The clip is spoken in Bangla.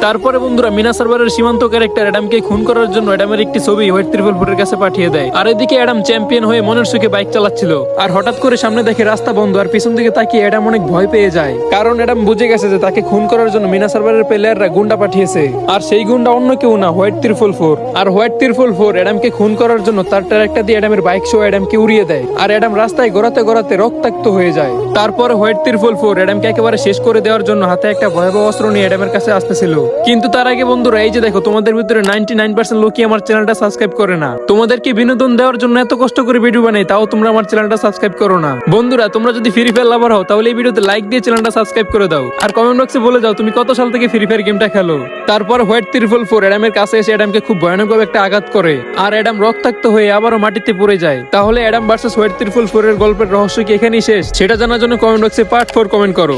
তারপরে বন্ধুরা মিনা সার্ভারের সীমান্ত ক্যারেক্টার অ্যাডামকে খুন করার জন্য অ্যাডামের একটি ছবি হোয়াইট ট্রিপল ফোরের কাছে পাঠিয়ে দেয়। আর এদিকে অ্যাডাম চ্যাম্পিয়ন হয়ে মনের সুখে বাইক চালাচ্ছিল, আর হঠাৎ করে সামনে দেখে রাস্তা বন্ধ, আর পিছন দিকে তাকিয়ে অ্যাডাম অনেক ভয় পেয়ে যায়, কারণ অ্যাডাম বুঝে গেছে যে তাকে খুন করার জন্য মিনা সার্ভারের প্লেয়াররা গুন্ডা পাঠিয়েছে, আর সেই গুন্ডা অন্য কেউ না, হোয়াইট ট্রিপল ফোর। আর হোয়াইট ট্রিপল ফোর অ্যাডামকে খুন করার জন্য তার ট্রাক্টর দিয়ে অ্যাডামের বাইক সহ অ্যাডামকে উড়িয়ে দেয়, আর অ্যাডাম রাস্তায় গড়াতে গড়াতে রক্তাক্ত হয়ে যায়। তারপর হোয়াইট ট্রিপল ফোর অ্যাডামকে একেবারে শেষ করে দেওয়ার জন্য হাতে একটা ভয়াবহ অস্ত্র নিয়ে অ্যাডামের কাছে আসতেছিল। কিন্তু তার আগে বন্ধুরা এই যে দেখো, তোমাদের ভিতরে 99% লোকই আমার চ্যানেলটা সাবস্ক্রাইব করে না। তোমাদেরকে বিনোদন দেওয়ার জন্য এত কষ্ট করে ভিডিও বানাই, তাও তোমরা আমার চ্যানেলটা সাবস্ক্রাইব করো না। বন্ধুরা তোমরা যদি ফ্রি ফায়ার লাভার হও তাহলে এই ভিডিওতে লাইক দিয়ে চ্যানেলটা সাবস্ক্রাইব করে দাও, আর কমেন্ট বক্সে বলে যাও তুমি কত সাল থেকে ফ্রি ফায়ার গেমটা খেলো। তারপর হোয়াইট ট্রিপল ফোর অ্যাডামের কাছে এসে অ্যাডামকে খুব ভয়ানকভাবে একটা আঘাত করে, আর অ্যাডাম রক্তাক্ত হয়ে আবারও মাটিতে পড়ে যায়। তাহলে Adam versus white triple four এর গল্পের রহস্য কি এখানেই শেষ? সেটা জানার জন্য কমেন্ট বক্সে পার্ট 4 কমেন্ট করো।